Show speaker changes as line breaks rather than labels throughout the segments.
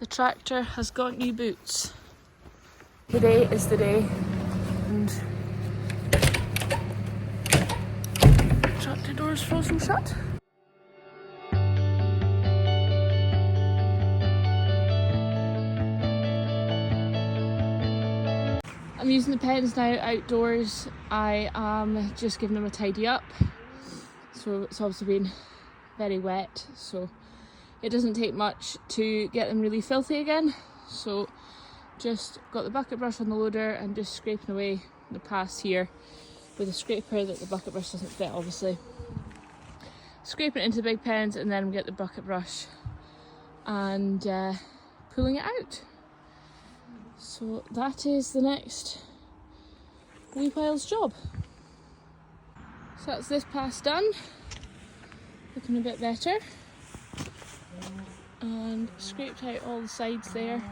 The tractor has got new boots. Today is the day, and tractor door's frozen shut. I'm using the pens now outdoors. I am just giving them a tidy up. So it's obviously been very wet, so it doesn't take much to get them really filthy again. So just got the bucket brush on the loader and just scraping away the paths here with a scraper that the bucket brush doesn't fit, obviously. Scraping it into the big pens, and then we get the bucket brush and pulling it out. So that is the next wee pile's job. So that's this pass done, looking a bit better, and scraped out all the sides there.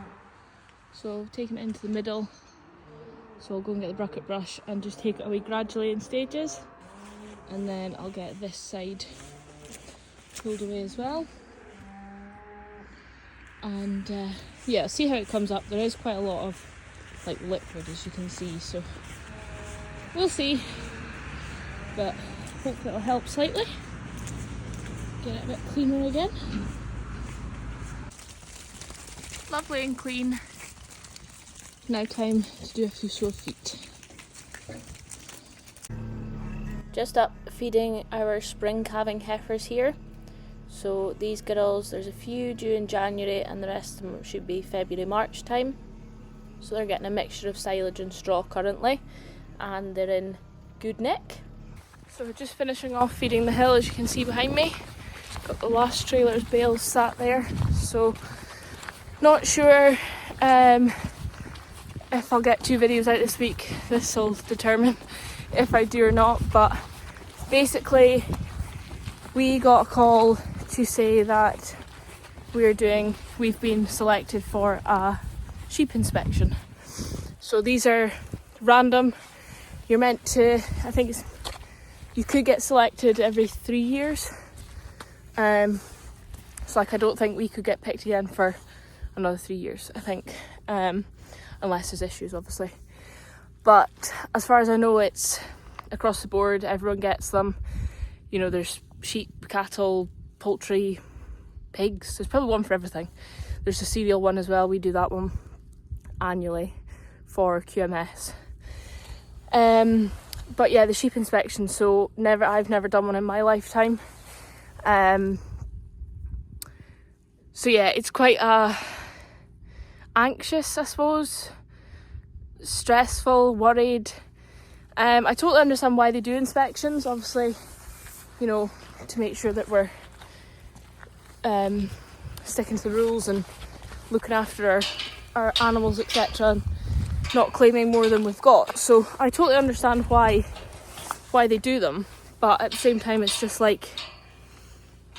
So I've taken it into the middle, so I'll go and get the bucket brush and just take it away gradually in stages, and then I'll get this side pulled away as well. And yeah, see how it comes up. There is quite a lot of like liquid, as you can see, so we'll see, but hopefully it'll help slightly get it a bit cleaner again. Lovely and clean. Now time to do a few sore feet. Just up feeding our spring calving heifers here. So these girls, there's a few due in January and the rest of them should be February, March time. So they're getting a mixture of silage and straw currently, and they're in good nick. So we're just finishing off feeding the hill, as you can see behind me. Got the last trailer's bales sat there, so not sure if I'll get 2 videos out this week. This will determine if I do or not, but basically we got a call to say that we've been selected for a sheep inspection. So these are random. You're meant to, I think you could get selected every 3 years. So like, I don't think we could get picked again for another 3 years, I think, unless there's issues, obviously. But as far as I know, it's across the board, everyone gets them. You know, there's sheep, cattle, poultry, pigs. There's probably one for everything. There's a cereal one as well. We do that one annually for QMS. But yeah, the sheep inspection. So I've never done one in my lifetime. So yeah, it's quite anxious, I suppose, stressful, worried. I totally understand why they do inspections, obviously, you know, to make sure that we're sticking to the rules and looking after our animals, etc., and not claiming more than we've got. So I totally understand why they do them, but at the same time it's just like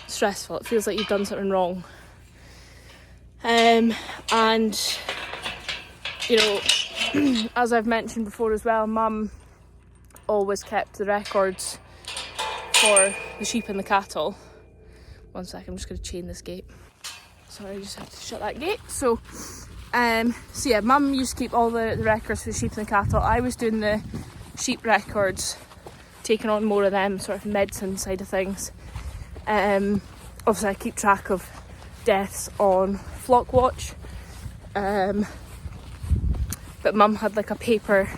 stressful. It feels like you've done something wrong. And you know, as I've mentioned before as well, Mum always kept the records for the sheep and the cattle. One sec, I'm just going to chain this gate. Sorry, I just have to shut that gate. So yeah, Mum used to keep all the records for the sheep and the cattle. I was doing the sheep records, taking on more of them, sort of medicine side of things. Obviously I keep track of deaths on Flock Watch, but Mum had like a paper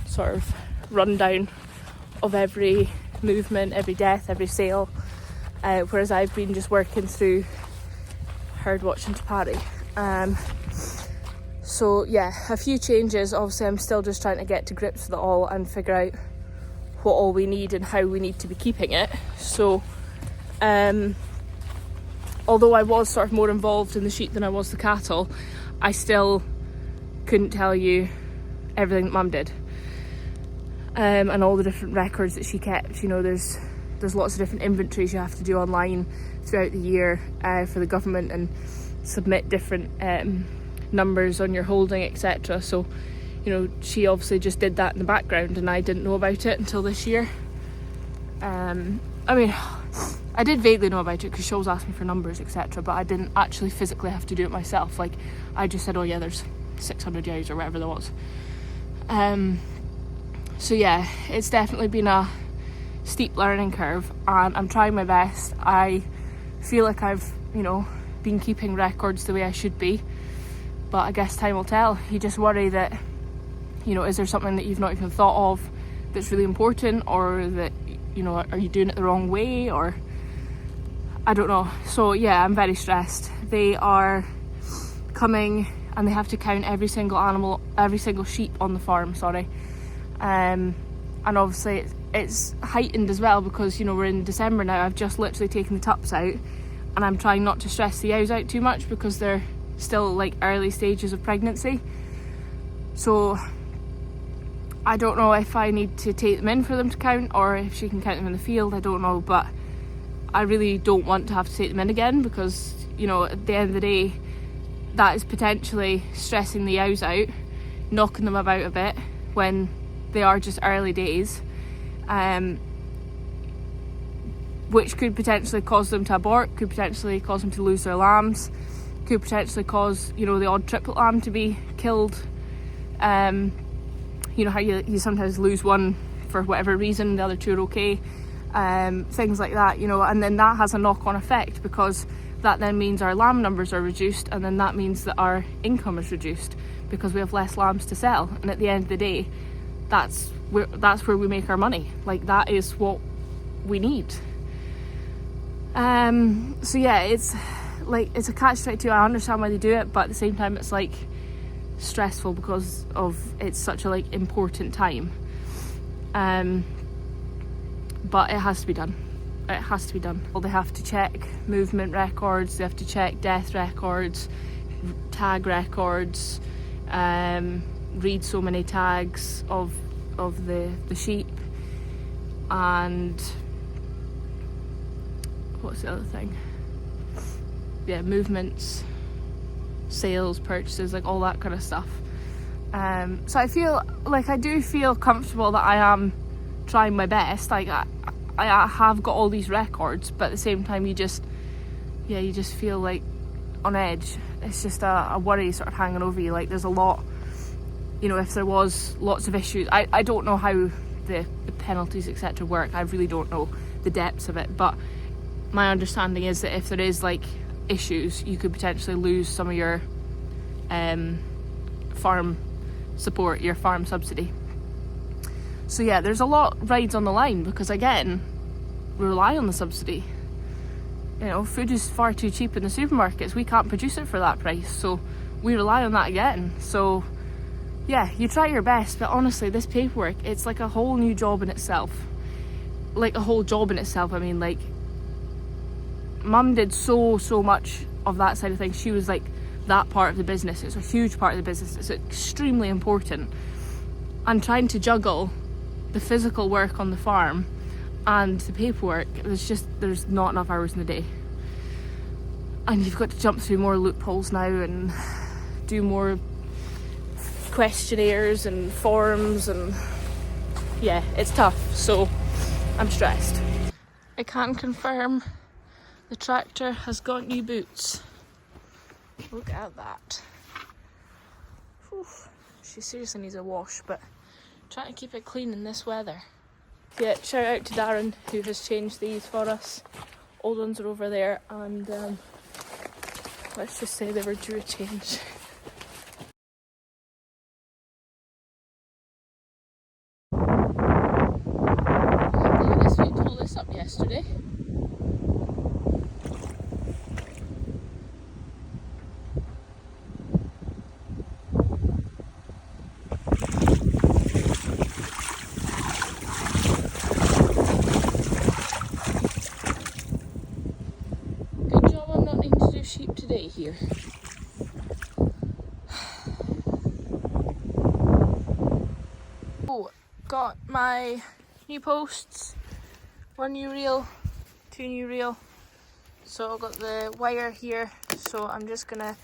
sort of rundown of every movement, every death, every sale, whereas I've been just working through herd watching to Pari. So yeah, a few changes. Obviously I'm still just trying to get to grips with it all and figure out what all we need and how we need to be keeping it. So although I was sort of more involved in the sheep than I was the cattle, I still couldn't tell you everything that Mum did, and all the different records that she kept. You know, there's lots of different inventories you have to do online throughout the year for the government, and submit different numbers on your holding, etc. So, you know, she obviously just did that in the background, and I didn't know about it until this year. I mean, I did vaguely know about it because she always asked me for numbers, etc., but I didn't actually physically have to do it myself. Like, I just said, oh yeah, there's 600 ewes or whatever there was. So yeah, it's definitely been a steep learning curve, and I'm trying my best. I feel like I've, you know, been keeping records the way I should be, but I guess time will tell. You just worry that, you know, is there something that you've not even thought of that's really important, or that, you know, are you doing it the wrong way, or I don't know. So yeah, I'm very stressed. They are coming and they have to count every single animal, every single sheep on the farm, sorry. And obviously it's heightened as well because, you know, we're in December now. I've just literally taken the tups out, and I'm trying not to stress the ewes out too much because they're still like early stages of pregnancy. So I don't know if I need to take them in for them to count, or if she can count them in the field, I don't know, but I really don't want to have to take them in again because, you know, at the end of the day, that is potentially stressing the ewes out, knocking them about a bit when they are just early days, which could potentially cause them to abort, could potentially cause them to lose their lambs, could potentially cause, you know, the odd triplet lamb to be killed. You know how you sometimes lose one for whatever reason, the other two are okay, things like that, you know, and then that has a knock-on effect because that then means our lamb numbers are reduced, and then that means that our income is reduced because we have less lambs to sell. And at the end of the day, that's where we make our money. Like, that is what we need. So yeah, it's a catch-22. I understand why they do it, but at the same time it's like stressful because of it's such a like important time. But it has to be done. It has to be done. Well, they have to check movement records, they have to check death records, tag records, read so many tags of the sheep, and what's the other thing? Yeah, movements, sales, purchases, like all that kind of stuff. So I feel like I do feel comfortable that I am trying my best. Like I have got all these records, but at the same time you just feel like on edge. It's just a worry sort of hanging over you. Like, there's a lot, you know, if there was lots of issues. I don't know how the penalties etc work. I really don't know the depths of it, but my understanding is that if there is like issues, you could potentially lose some of your farm support, your farm subsidy. So yeah, there's a lot rides on the line because, again, we rely on the subsidy. You know, food is far too cheap in the supermarkets. We can't produce it for that price, so we rely on that again. So yeah, you try your best, but honestly, this paperwork, it's like a whole new job in itself. Like a whole job in itself. I mean, like, Mum did so much of that side of things. She was like that part of the business. It's a huge part of the business. It's extremely important. And trying to juggle the physical work on the farm and the paperwork, there's not enough hours in the day. And you've got to jump through more loopholes now and do more questionnaires and forms, and yeah, it's tough. So I'm stressed. I can confirm the tractor has got new boots. Look at that. Whew. She seriously needs a wash, but trying to keep it clean in this weather. Yeah, shout out to Darren who has changed these for us. Old ones are over there, and let's just say they were due a change. I'm glad this week pulled this up yesterday. Sheep today here. Oh, got my new posts, 1 new reel, 2 new reel. So I've got the wire here, so I'm just gonna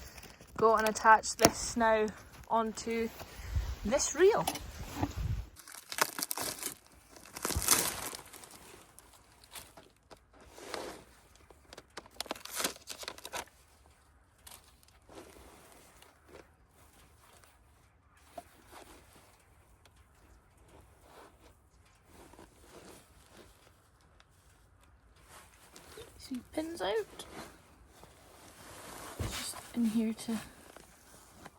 go and attach this now onto this reel. see pins out. It's just in here to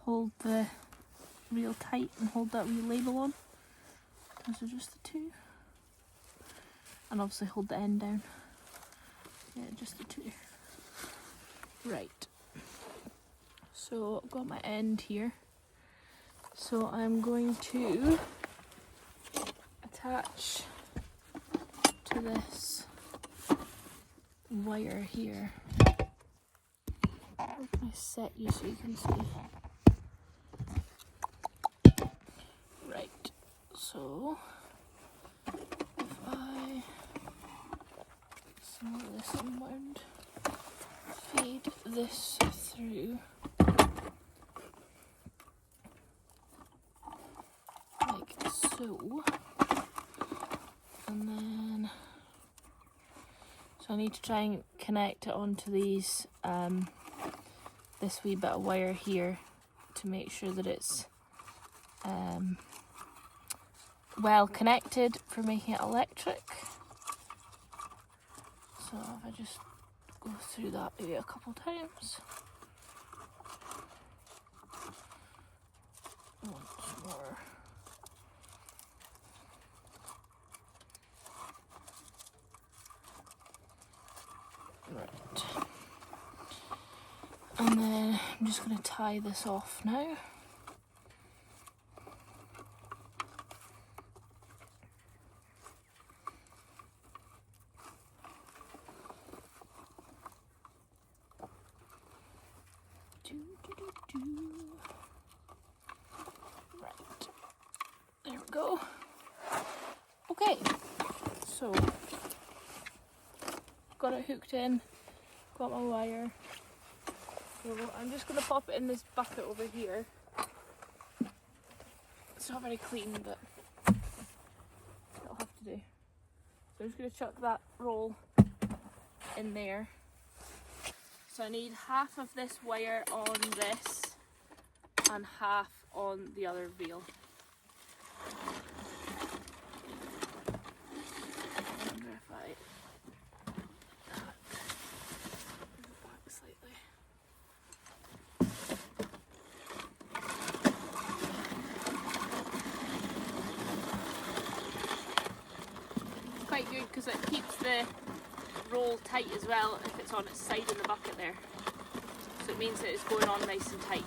hold the reel tight and hold that wee label on. Those are just the two. And obviously hold the end down. Yeah, just the two. Right. So I've got my end here. So I'm going to attach to this wire here. I'm going to set you so you can see. Right. So if I smell this unwound, feed this through like so, and then so I need to try and connect it onto these this wee bit of wire here to make sure that it's well connected for making it electric. So if I just go through that maybe a couple times. Once more. Right. And then I'm just going to tie this off now. Right, there we go. Okay, so got it hooked in, got my wire. So I'm just going to pop it in this bucket over here. It's not very clean, but it'll have to do. So I'm just going to chuck that roll in there. So I need half of this wire on this and half on the other reel. I wonder if I move it back slightly. It's quite good because it keeps the roll tight as well if it's on its side in the bucket there. So it means that it's going on nice and tight.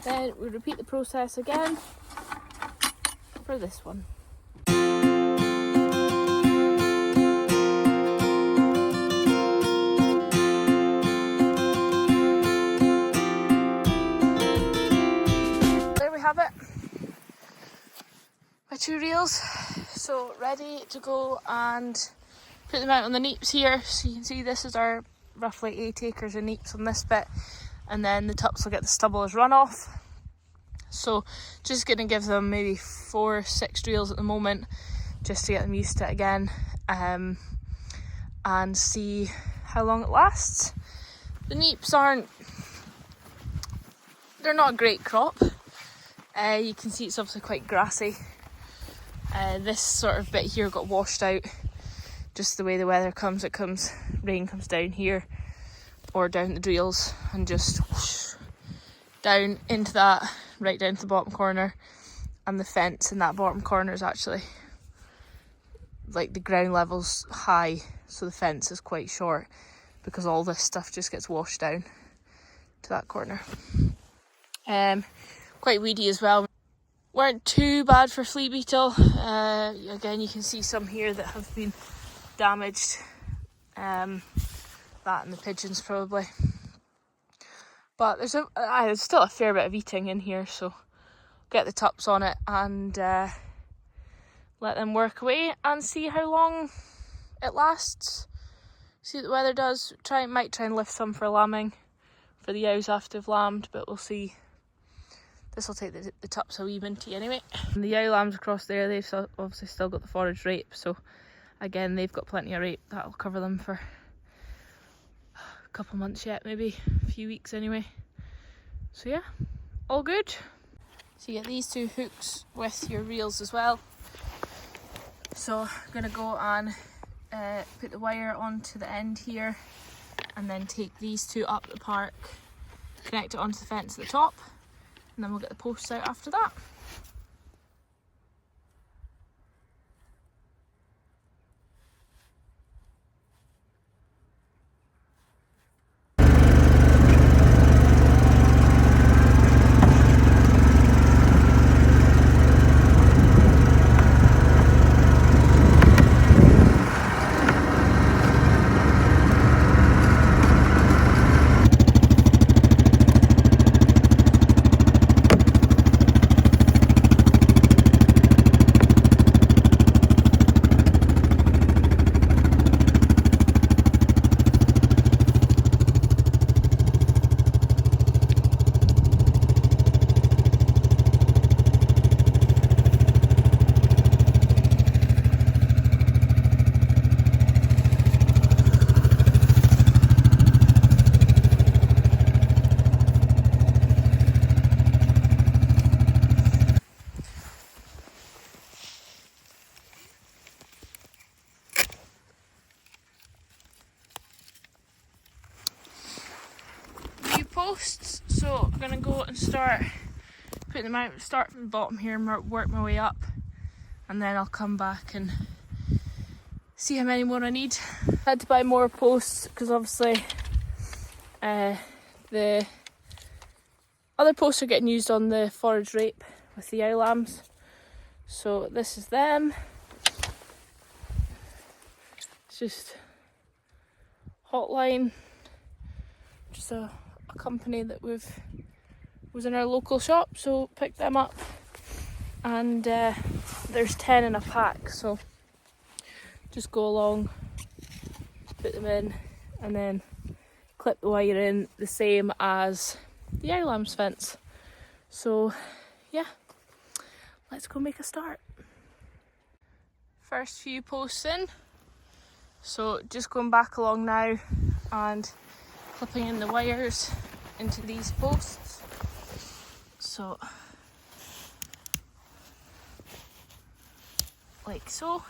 Then we repeat the process again for this one. There we have it. My two reels. So ready to go and put them out on the neeps here. So you can see this is our roughly 8 acres of neeps on this bit. And then the tups will get the stubble as runoff. So just going to give them maybe 4 or 6 reels at the moment just to get them used to it again, and see how long it lasts. The neeps they're not a great crop. You can see it's obviously quite grassy. This sort of bit here got washed out just the way the weather comes. Rain comes down here or down the reels and just whoosh, down into that, right down to the bottom corner. And the fence in that bottom corner is actually, like, the ground level's high, so the fence is quite short because all this stuff just gets washed down to that corner. Quite weedy as well. Weren't too bad for flea beetle. Again, you can see some here that have been damaged. That and the pigeons probably. But there's still a fair bit of eating in here, so get the tups on it and let them work away and see how long it lasts. See what the weather does. Might try and lift some for lambing for the ewes after they've lambed, but we'll see. This will take the tups a wee minty anyway. And the ewe lambs across there, they've obviously still got the forage rape, so again they've got plenty of rape. That'll cover them for a couple months yet, maybe a few weeks anyway. So yeah, all good. So you get these two hooks with your reels as well. So I'm gonna go and put the wire onto the end here, and then take these two up the park, connect it onto the fence at the top, and then we'll get the posts out after that. Posts, so I'm gonna go and start putting them out, start from the bottom here and work my way up, and then I'll come back and see how many more I need. I had to buy more posts because obviously the other posts are getting used on the forage rape with the ewe lambs, so this is them. It's just Hotline, just a company that was in our local shop, so picked them up, and there's 10 in a pack, so just go along, put them in, and then clip the wire in the same as the ewe lambs fence. So yeah, let's go make a start. First few posts in, so just going back along now and clipping in the wires into these posts. So like so.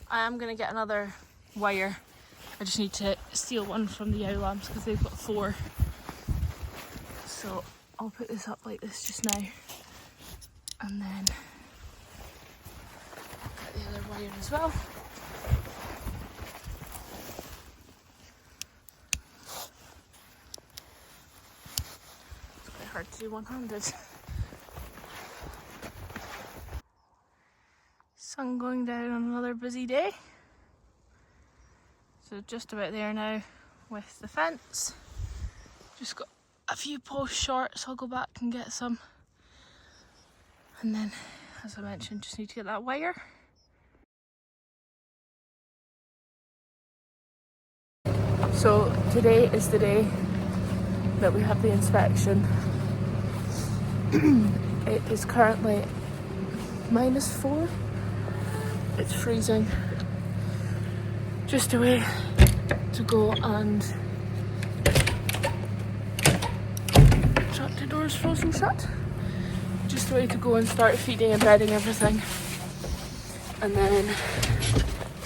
I am going to get another wire. I just need to steal one from the ewe lambs because they've got 4. So I'll put this up like this just now, and then I'll get the other wire as well. Hard to do one-handed. Sun going down on another busy day. So just about there now with the fence. Just got a few posts short, so I'll go back and get some. And then, as I mentioned, just need to get that wire. So today is the day that we have the inspection. It is currently -4. It's freezing. Just a way to go and tractor doors frozen shut. Just a way to go and start feeding and bedding everything. And then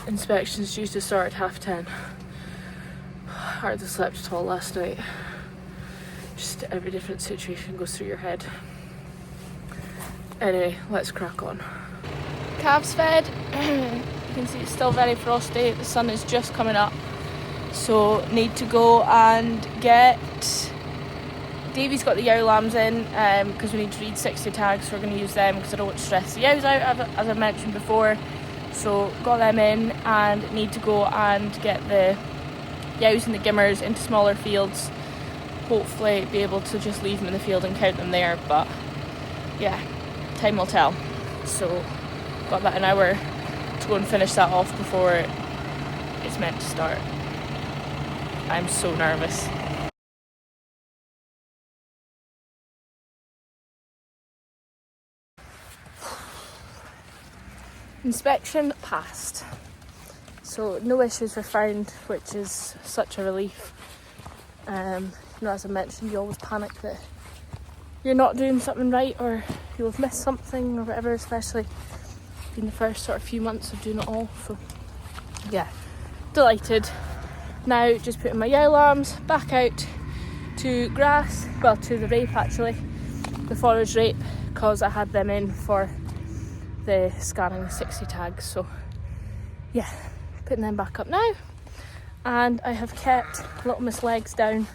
inspection's due to start at 10:30. Hardly slept at all last night. Just every different situation goes through your head. Anyway, let's crack on. Calves fed. You can see it's still very frosty. The sun is just coming up. So need to go and get... Davey's got the ewe lambs in because we need to read 60 tags, so we're going to use them because I don't want to stress the ewes out, as I mentioned before. So got them in and need to go and get the ewes and the gimmers into smaller fields. Hopefully be able to just leave them in the field and count them there, but yeah, time will tell. So got about an hour to go and finish that off before it's meant to start. I'm so nervous. Inspection passed. So no issues were found, which is such a relief. You know, as I mentioned, you always panic that you're not doing something right, or you'll have missed something or whatever, especially in the first sort of few months of doing it all. So yeah, delighted. Now just putting my yow lambs back out to grass, well, to the rape actually, the forage rape, because I had them in for the scanning the 60 tags. So yeah, putting them back up now. And I have kept little Miss Legs down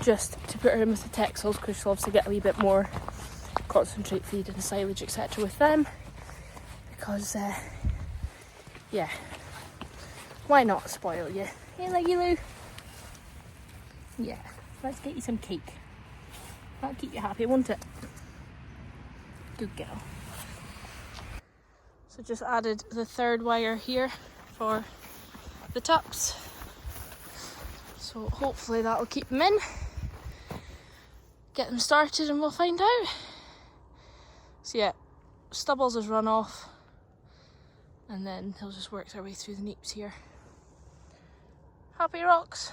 just to put her in with the Texels, because she'll obviously get a wee bit more concentrate feed and silage etc with them, because yeah, why not spoil you? Hey Leggy Lou. Yeah, let's get you some cake. That'll keep you happy, won't it? Good girl. So just added the third wire here for the tups. So hopefully that'll keep them in. Get them started and we'll find out. So yeah, Stubbles has run off, and then he'll just work their way through the neeps here. Happy rocks.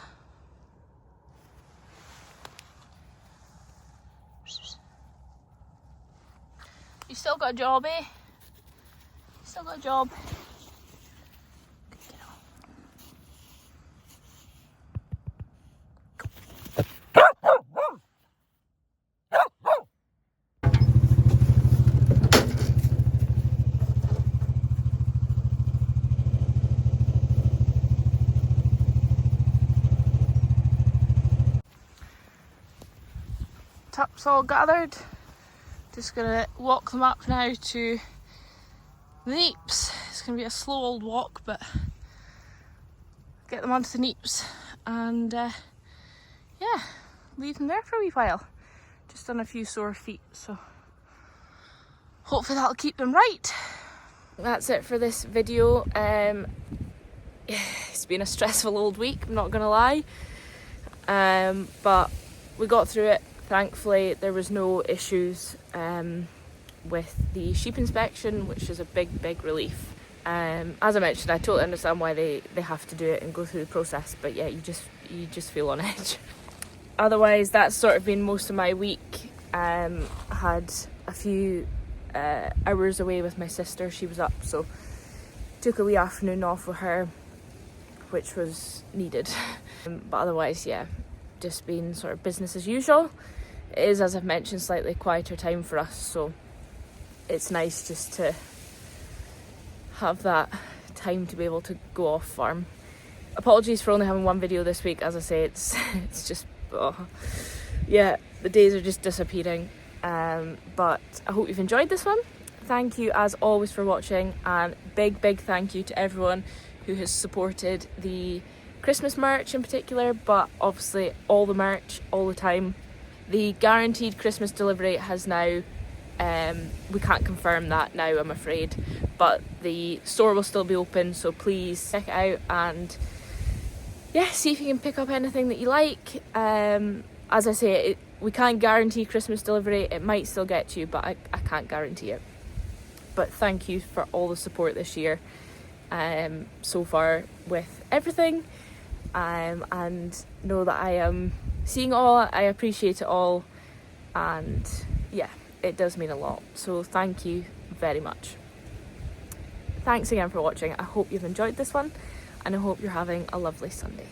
You still got a job, eh? Still got a job. Good girl. Tups all gathered. Just gonna walk them up now to the neeps. It's gonna be a slow old walk, but get them onto the neeps and yeah, leave them there for a wee while. Just on a few sore feet, so hopefully that'll keep them right. That's it for this video. It's been a stressful old week, I'm not gonna lie, but we got through it. Thankfully there was no issues with the sheep inspection, which is a big relief. As I mentioned, I totally understand why they have to do it and go through the process, but yeah, you just feel on edge. Otherwise, that's sort of been most of my week. I had a few hours away with my sister. She was up, so took a wee afternoon off with her, which was needed. But otherwise, yeah, just been sort of business as usual. It is, as I've mentioned, slightly quieter time for us, so it's nice just to have that time to be able to go off farm. Apologies for only having one video this week. As I say, it's just, yeah, the days are just disappearing. But I hope you've enjoyed this one. Thank you as always for watching, and big thank you to everyone who has supported the Christmas merch in particular, but obviously all the merch all the time. The guaranteed Christmas delivery has now, we can't confirm that now, I'm afraid, but the store will still be open, so please check it out and yeah, see if you can pick up anything that you like. As I say, we can't guarantee Christmas delivery. It might still get to you, but I can't guarantee it. But thank you for all the support this year so far with everything. And know that I am seeing it all, I appreciate it all, and yeah, it does mean a lot, so thank you very much. Thanks again for watching. I hope you've enjoyed this one, and I hope you're having a lovely Sunday.